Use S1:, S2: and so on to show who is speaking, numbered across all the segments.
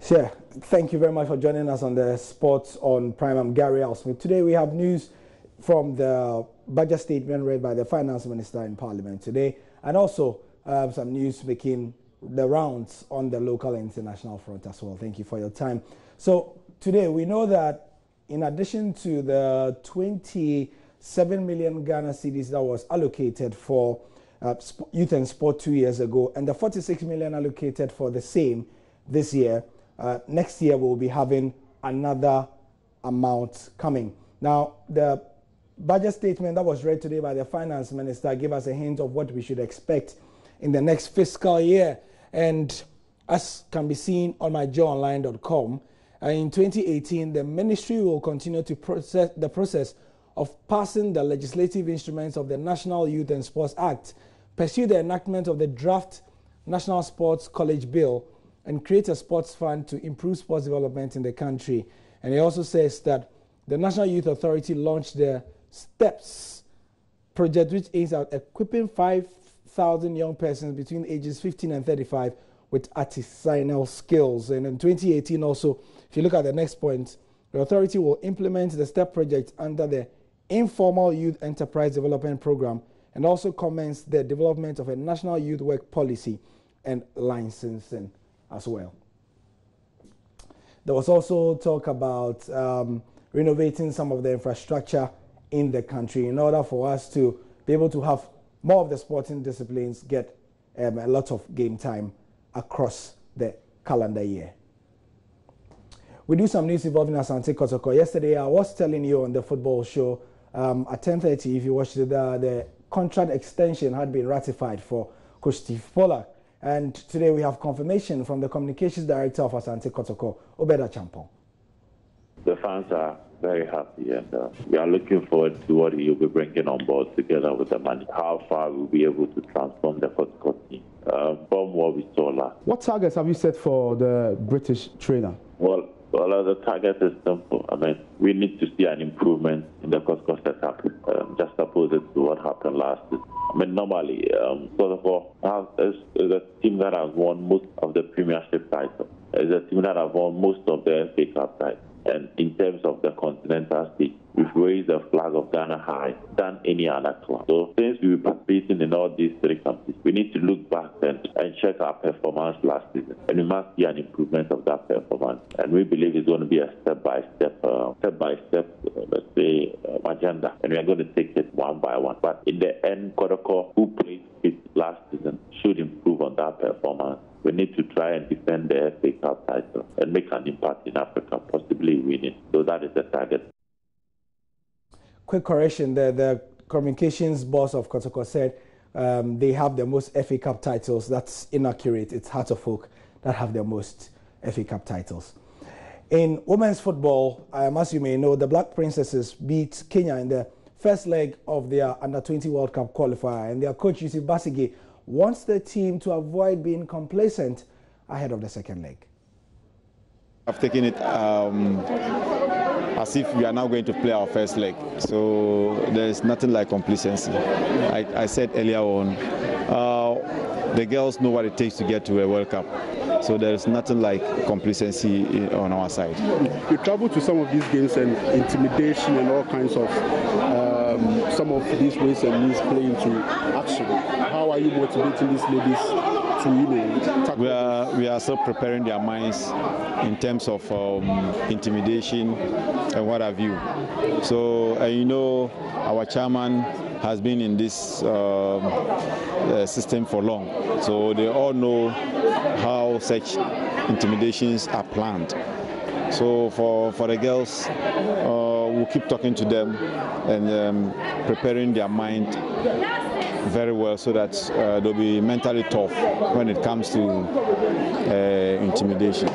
S1: Sure. Thank you very much for joining us on the Sports on Prime. I'm Gary Alsmith. Today we have news from the budget statement read by the Finance Minister in Parliament today, and also some news making the rounds on the local and international front as well. Thank you for your time. So today we know that in addition to the 27 million Ghana cedis that was allocated for youth and sport 2 years ago, and the 46 million allocated for the same this year, next year we'll be having another amount coming. Now, the budget statement that was read today by the Finance Minister gave us a hint of what we should expect in the next fiscal year. And as can be seen on myjoyonline.com, in 2018, the ministry will continue to process the process of passing the legislative instruments of the National Youth and Sports Act, pursue the enactment of the draft National Sports College Bill, and create a sports fund to improve sports development in the country. And he also says that the National Youth Authority launched the STEPS project, which aims at equipping 5,000 young persons between ages 15 and 35 with artisanal skills. And in 2018 also, if you look at the next point, the authority will implement the STEP project under the Informal Youth Enterprise Development Program, and also commence the development of a national youth work policy and licensing as well. There was also talk about renovating some of the infrastructure in the country in order for us to be able to have more of the sporting disciplines get a lot of game time across the calendar year. We do some news involving Asante Kotoko. Yesterday, I was telling you on the football show at 10:30, if you watched it, the contract extension had been ratified for Coach Steve Pollard. And today we have confirmation from the communications director of Asante Kotoko, Obeda Champong.
S2: The fans are very happy, and we are looking forward to what he will be bringing on board together with the money. How far we'll be able to transform the Kotoko team from what we saw last.
S3: What targets have you set for the British trainer?
S2: Well, the target is simple. I mean, we need to see an improvement in the Kotoko setup, just opposite to what happened last season. I mean, normally, Kotoko is a team that has won most of the Premiership titles. It's a team that has won most of the FA Cup titles. And in terms of the continental stage, we've raised the flag of Ghana higher than any other club. So since we were participating in all these three countries, we need to look back and check our performance last season. And we must see an improvement of that performance. And we believe it's going to be a step-by-step, let's say, agenda. And we are going to take it one by one. But in the end, Kotoko, who played fit last season, should improve on that performance. We need to try and defend the FA Cup title and make an impact in Africa, possibly winning. So that is the target.
S1: Quick correction there. The communications boss of Kotoko said they have the most FA Cup titles. That's inaccurate. It's Heart of Oak that have the most FA Cup titles. In women's football, as you may know, the Black Princesses beat Kenya in the first leg of their Under-20 World Cup qualifier, and their coach, Yusuf Basige, wants the team to avoid being complacent ahead of the second leg.
S4: I've taken it as if we are now going to play our first leg. So there's nothing like complacency. I said earlier on, the girls know what it takes to get to a World Cup. So there's nothing like complacency on our side.
S3: You travel to some of these games and intimidation and all kinds of some of these ways and means play into action. How are you motivating these ladies to tackle?
S4: We are still preparing their minds in terms of intimidation and what have you. So our chairman has been in this system for long. So they all know how such intimidations are planned. So for the girls, we'll keep talking to them and preparing their mind very well so that they'll be mentally tough when it comes to intimidation.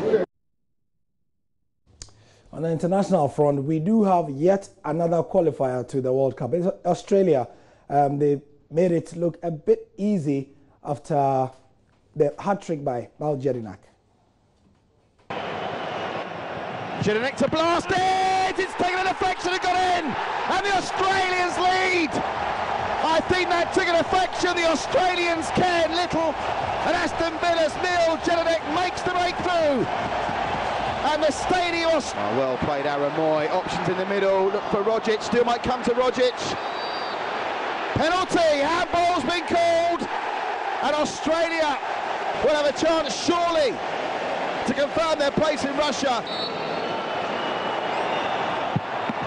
S1: On the international front, we do have yet another qualifier to the World Cup. It's Australia. They made it look a bit easy after the hat-trick by Mal Jedinak.
S5: Jedinak to blast it! It's taken an deflection and got in! And the Australians lead! I think that took an affection. The Australians cared little. And Aston Villa's Neil Jedinak makes the breakthrough. and the stadium. Well played, Aaron Moy. Options in the middle. Look for Rogic. Still might come to Rogic. Penalty. Handball's been called, and Australia will have a chance, surely, to confirm their place in Russia.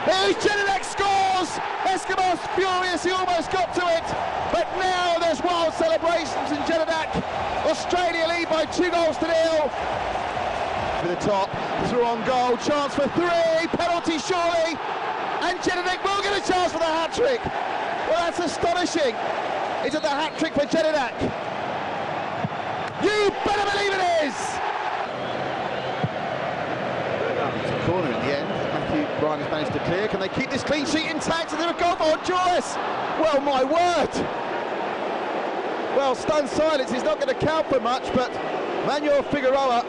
S5: Here's Jedinak scores! Eskimos furious, he almost got to it, but now there's wild celebrations in Jedinak. Australia lead by 2 goals to 0. For the top, through on goal, chance for 3, penalty surely, and Jedinak will get a chance for the hat-trick. Well, that's astonishing. Is it the hat-trick for Jedinak? You better believe it is! It's a corner in the end. Matthew Ryan has managed to clear. Can they keep this clean sheet intact? And they're a goal for Honduras. Well, my word. Well, stunned silence is not going to count for much, but Manuel Figueroa.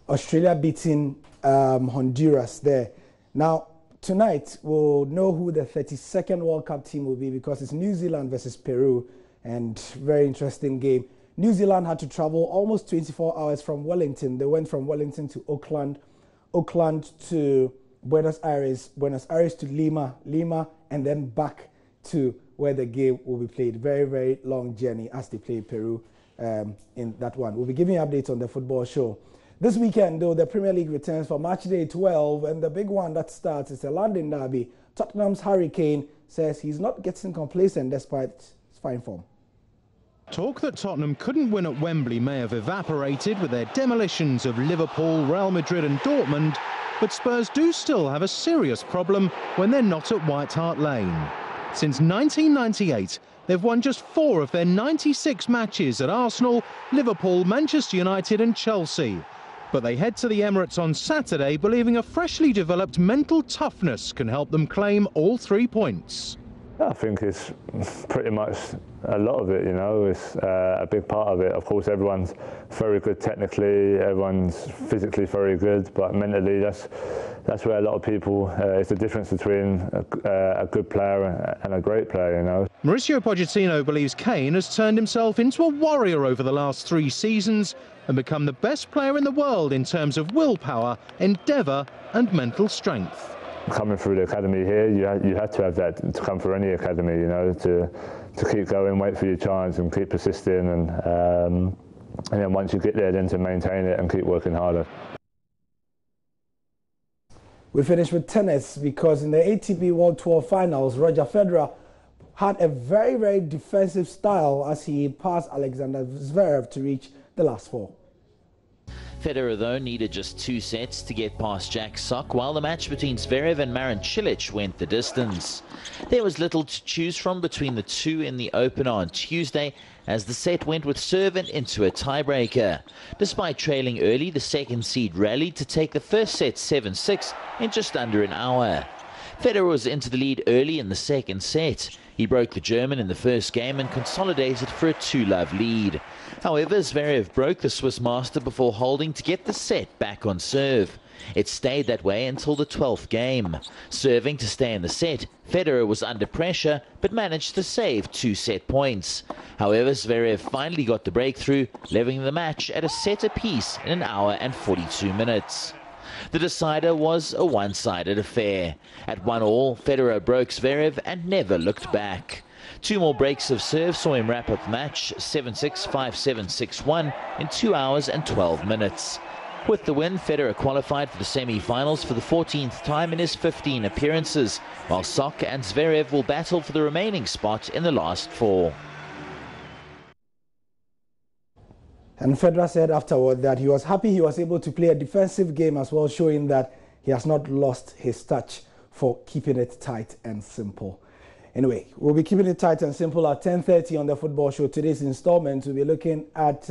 S1: Australia beating Honduras there. Now, tonight we'll know who the 32nd World Cup team will be, because it's New Zealand versus Peru, and very interesting game. New Zealand had to travel almost 24 hours from Wellington. They went from Wellington to Auckland, Auckland to Buenos Aires to Lima, and then back to where the game will be played. Very, very long journey as they play Peru in that one. We'll be giving you updates on the football show. This weekend, though, the Premier League returns for match day 12, and the big one that starts is the London derby. Tottenham's Harry Kane says he's not getting complacent despite his fine form.
S6: Talk that Tottenham couldn't win at Wembley may have evaporated with their demolitions of Liverpool, Real Madrid and Dortmund, but Spurs do still have a serious problem when they're not at White Hart Lane. Since 1998, they've won just 4 of their 96 matches at Arsenal, Liverpool, Manchester United and Chelsea. But they head to the Emirates on Saturday believing a freshly developed mental toughness can help them claim all 3 points.
S7: I think it's pretty much a lot of it, you know. It's a big part of it. Of course, everyone's very good technically, everyone's physically very good, but mentally that's where a lot of people, it's the difference between a good player and a great player, you know.
S6: Mauricio Pochettino believes Kane has turned himself into a warrior over the last 3 seasons and become the best player in the world in terms of willpower, endeavour and mental strength.
S7: Coming through the academy here, you had to have that to come through any academy, you know, to keep going, wait for your chance and keep persisting, and then once you get there, then to maintain it and keep working harder.
S1: We finish with tennis, because in the ATP World Tour Finals, Roger Federer had a very, very defensive style as he passed Alexander Zverev to reach the last 4.
S8: Federer, though, needed just 2 sets to get past Jack Sock, while the match between Zverev and Marin Cilic went the distance. There was little to choose from between the two in the opener on Tuesday, as the set went with serve and into a tiebreaker. Despite trailing early, the second seed rallied to take the first set 7-6 in just under an hour. Federer was into the lead early in the second set. He broke the German in the first game and consolidated for a 2-love lead. However, Zverev broke the Swiss master before holding to get the set back on serve. It stayed that way until the 12th game. Serving to stay in the set, Federer was under pressure but managed to save 2 set points. However, Zverev finally got the breakthrough, leveling the match at a set apiece in 1 hour and 42 minutes. The decider was a one-sided affair. At 1-1, Federer broke Zverev and never looked back. 2 more breaks of serve saw him wrap up the match 7-6, 5-7, 6-1 in 2 hours and 12 minutes. With the win, Federer qualified for the semi-finals for the 14th time in his 15 appearances, while Sock and Zverev will battle for the remaining spot in the last 4.
S1: And Federer said afterward that he was happy he was able to play a defensive game as well, showing that he has not lost his touch for keeping it tight and simple. Anyway, we'll be keeping it tight and simple at 10:30 on the football show. Today's installment, we'll be looking at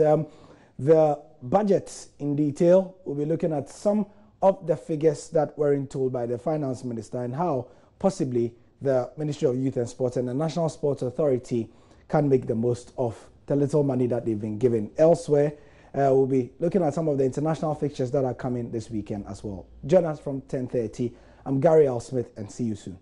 S1: the budget in detail. We'll be looking at some of the figures that weren't told by the finance minister and how possibly the Ministry of Youth and Sport and the National Sports Authority can make the most of the little money that they've been given. Elsewhere, we'll be looking at some of the international fixtures that are coming this weekend as well. Join us from 10:30. I'm Gary Al Smith, and see you soon.